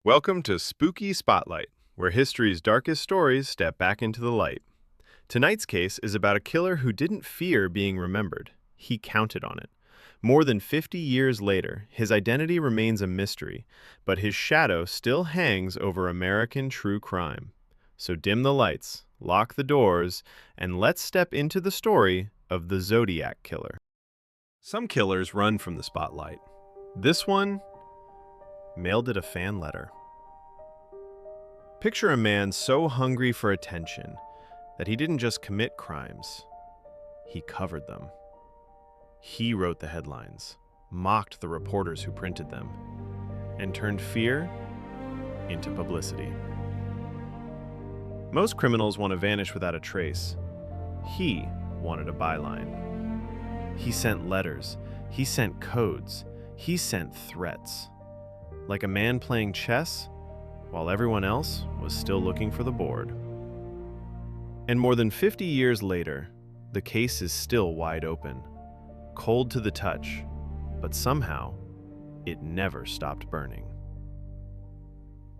Welcome to Spooky Spotlight, where history's darkest stories step back into the light. Tonight's case is about a killer who didn't fear being remembered. He counted on it. More than 50 years later, his identity remains a mystery, but his shadow still hangs over American true crime. So dim the lights, lock the doors, and let's step into the story of the Zodiac Killer. Some killers run from the spotlight. This one mailed it a fan letter. Picture a man so hungry for attention that he didn't just commit crimes, he covered them. He wrote the headlines, mocked the reporters who printed them, and turned fear into publicity. Most criminals want to vanish without a trace. He wanted a byline. He sent letters, he sent codes, he sent threats. Like a man playing chess, while everyone else was still looking for the board. And more than 50 years later, the case is still wide open, cold to the touch, but somehow, it never stopped burning.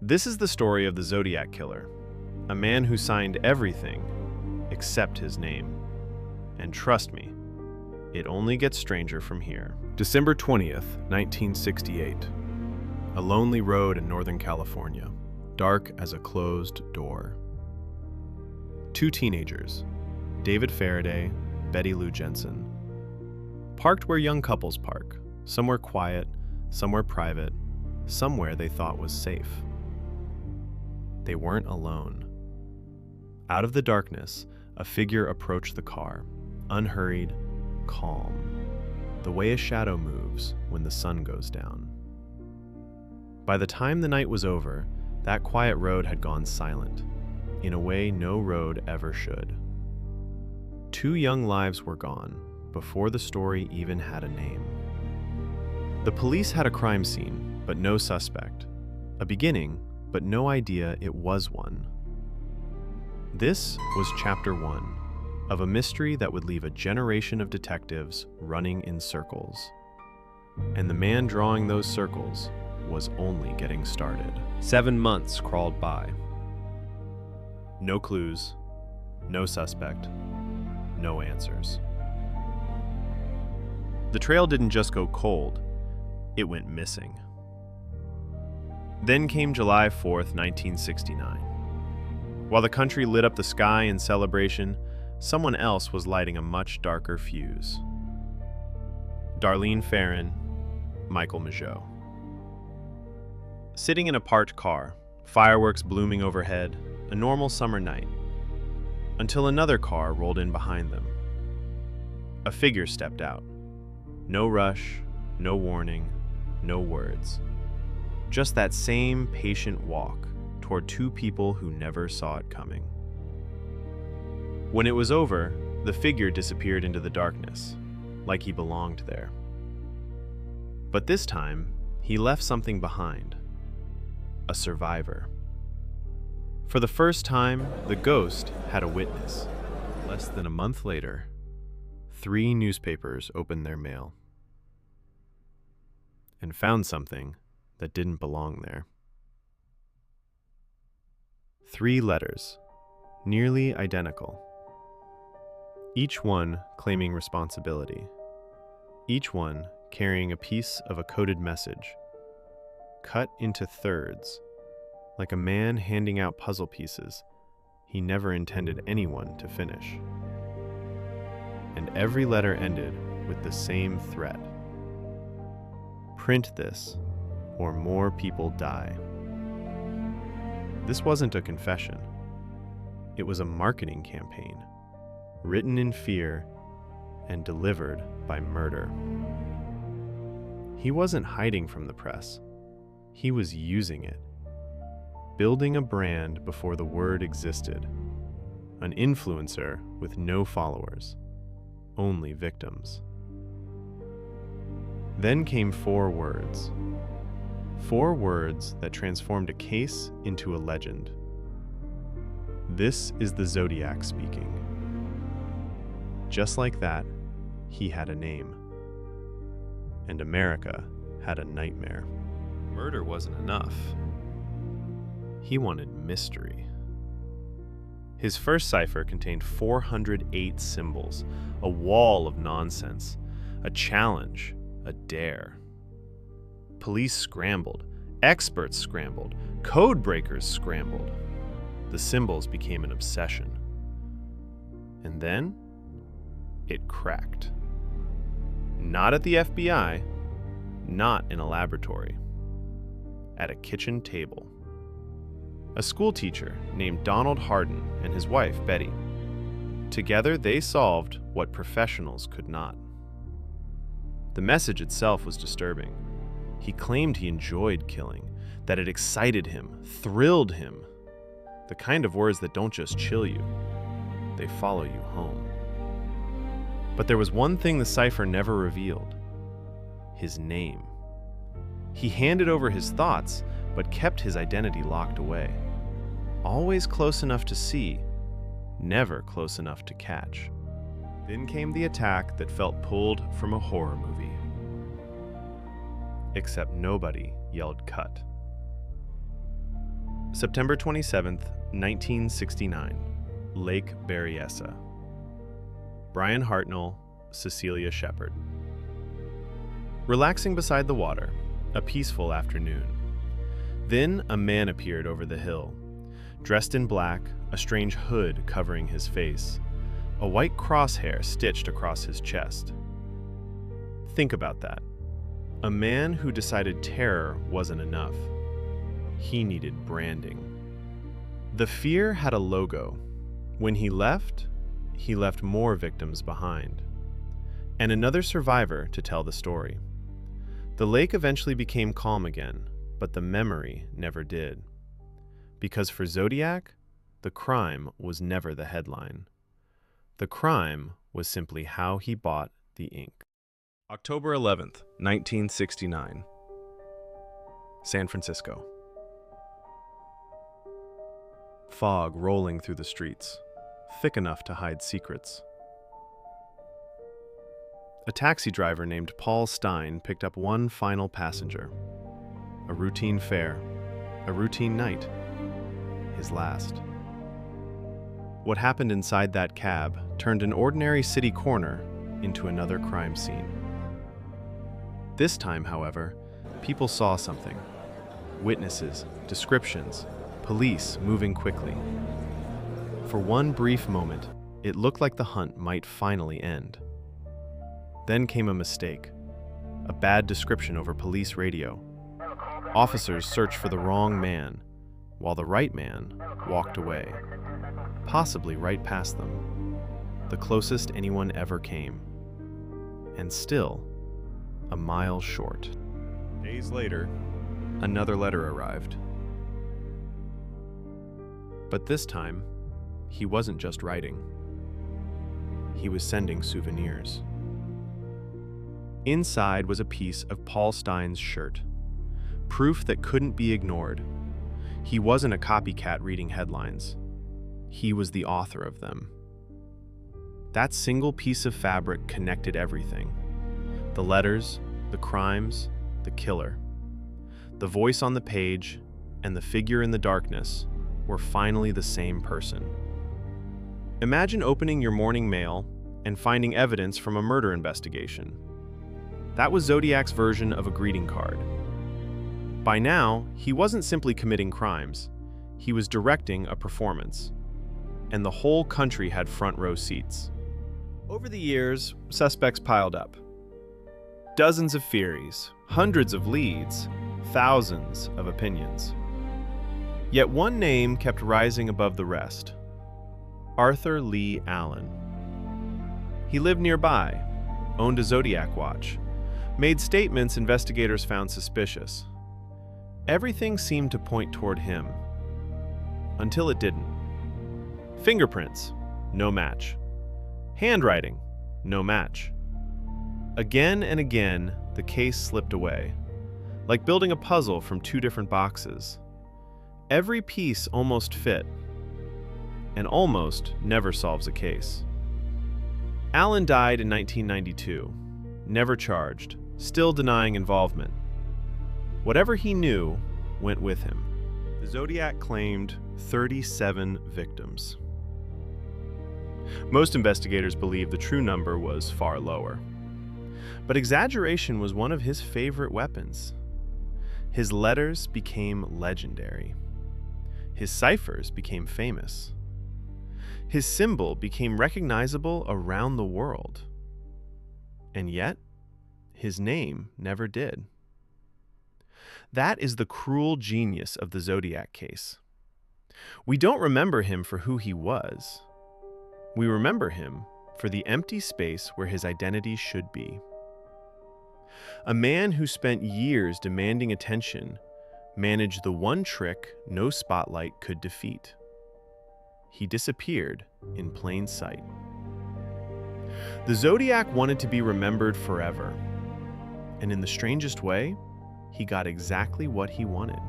This is the story of the Zodiac Killer, a man who signed everything except his name. And trust me, it only gets stranger from here. December 20th, 1968. A lonely road in Northern California, dark as a closed door. Two teenagers, David Faraday, Betty Lou Jensen, parked where young couples park, somewhere quiet, somewhere private, somewhere they thought was safe. They weren't alone. Out of the darkness, a figure approached the car, unhurried, calm, the way a shadow moves when the sun goes down. By the time the night was over, that quiet road had gone silent, in a way no road ever should. Two young lives were gone before the story even had a name. The police had a crime scene, but no suspect. A beginning, but no idea it was one. This was Chapter 1 of a mystery that would leave a generation of detectives running in circles. And the man drawing those circles was only getting started. 7 months crawled by. No clues, no suspect, no answers. The trail didn't just go cold, it went missing. Then came July 4th, 1969. While the country lit up the sky in celebration, someone else was lighting a much darker fuse. Darlene Ferrin, Michael Mageau. Sitting in a parked car, fireworks blooming overhead, a normal summer night, until another car rolled in behind them. A figure stepped out. No rush, no warning, no words. Just that same patient walk toward two people who never saw it coming. When it was over, the figure disappeared into the darkness, like he belonged there. But this time, he left something behind. A survivor. For the first time, the ghost had a witness. Less than a month later, 3 newspapers opened their mail and found something that didn't belong there. 3 letters, nearly identical. Each one claiming responsibility. Each one carrying a piece of a coded message, cut into thirds, like a man handing out puzzle pieces he never intended anyone to finish. And every letter ended with the same threat. Print this, or more people die. This wasn't a confession. It was a marketing campaign, written in fear and delivered by murder. He wasn't hiding from the press. He was using it. Building a brand before the word existed. An influencer with no followers, only victims. Then came 4 words. 4 words that transformed a case into a legend. This is the Zodiac speaking. Just like that, he had a name. And America had a nightmare. Murder wasn't enough. He wanted mystery. His first cipher contained 408 symbols, a wall of nonsense, a challenge, a dare. Police scrambled, experts scrambled, code breakers scrambled. The symbols became an obsession. And then, it cracked. Not at the FBI, not in a laboratory. At a kitchen table. A school teacher named Donald Hardin and his wife, Betty. Together, they solved what professionals could not. The message itself was disturbing. He claimed he enjoyed killing, that it excited him, thrilled him. The kind of words that don't just chill you, they follow you home. But there was one thing the cipher never revealed: his name. He handed over his thoughts, but kept his identity locked away. Always close enough to see, never close enough to catch. Then came the attack that felt pulled from a horror movie. Except nobody yelled cut. September 27th, 1969, Lake Berryessa. Brian Hartnell, Cecilia Shepard. Relaxing beside the water, a peaceful afternoon. Then a man appeared over the hill, dressed in black, a strange hood covering his face, a white crosshair stitched across his chest. Think about that. A man who decided terror wasn't enough. He needed branding. The fear had a logo. When he left more victims behind, and another survivor to tell the story. The lake eventually became calm again, but the memory never did. Because for Zodiac, the crime was never the headline. The crime was simply how he bought the ink. October 11th, 1969. San Francisco. Fog rolling through the streets, thick enough to hide secrets. A taxi driver named Paul Stein picked up one final passenger. A routine fare, a routine night, his last. What happened inside that cab turned an ordinary city corner into another crime scene. This time, however, people saw something. Witnesses, descriptions, police moving quickly. For one brief moment, it looked like the hunt might finally end. Then came a mistake. A bad description over police radio. Officers searched for the wrong man, while the right man walked away, possibly right past them, the closest anyone ever came. And still, a mile short. Days later, another letter arrived. But this time, he wasn't just writing. He was sending souvenirs. Inside was a piece of Paul Stein's shirt, proof that couldn't be ignored. He wasn't a copycat reading headlines. He was the author of them. That single piece of fabric connected everything. The letters, the crimes, the killer. The voice on the page and the figure in the darkness were finally the same person. Imagine opening your morning mail and finding evidence from a murder investigation. That was Zodiac's version of a greeting card. By now, he wasn't simply committing crimes. He was directing a performance. And the whole country had front row seats. Over the years, suspects piled up. Dozens of theories, hundreds of leads, thousands of opinions. Yet one name kept rising above the rest. Arthur Leigh Allen. He lived nearby, owned a Zodiac watch, made statements investigators found suspicious. Everything seemed to point toward him. Until it didn't. Fingerprints, no match. Handwriting, no match. Again and again, the case slipped away, like building a puzzle from two different boxes. Every piece almost fit, and almost never solves a case. Allen died in 1992, never charged, still denying involvement. Whatever he knew went with him. The Zodiac claimed 37 victims. Most investigators believe the true number was far lower. But exaggeration was one of his favorite weapons. His letters became legendary. His ciphers became famous. His symbol became recognizable around the world. And yet, his name never did. That is the cruel genius of the Zodiac case. We don't remember him for who he was. We remember him for the empty space where his identity should be. A man who spent years demanding attention managed the one trick no spotlight could defeat. He disappeared in plain sight. The Zodiac wanted to be remembered forever, and in the strangest way, he got exactly what he wanted.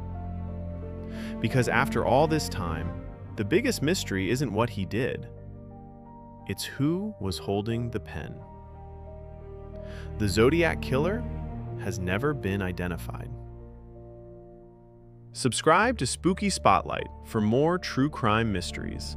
Because after all this time, the biggest mystery isn't what he did. It's who was holding the pen. The Zodiac Killer has never been identified. Subscribe to Spooky Spotlight for more true crime mysteries.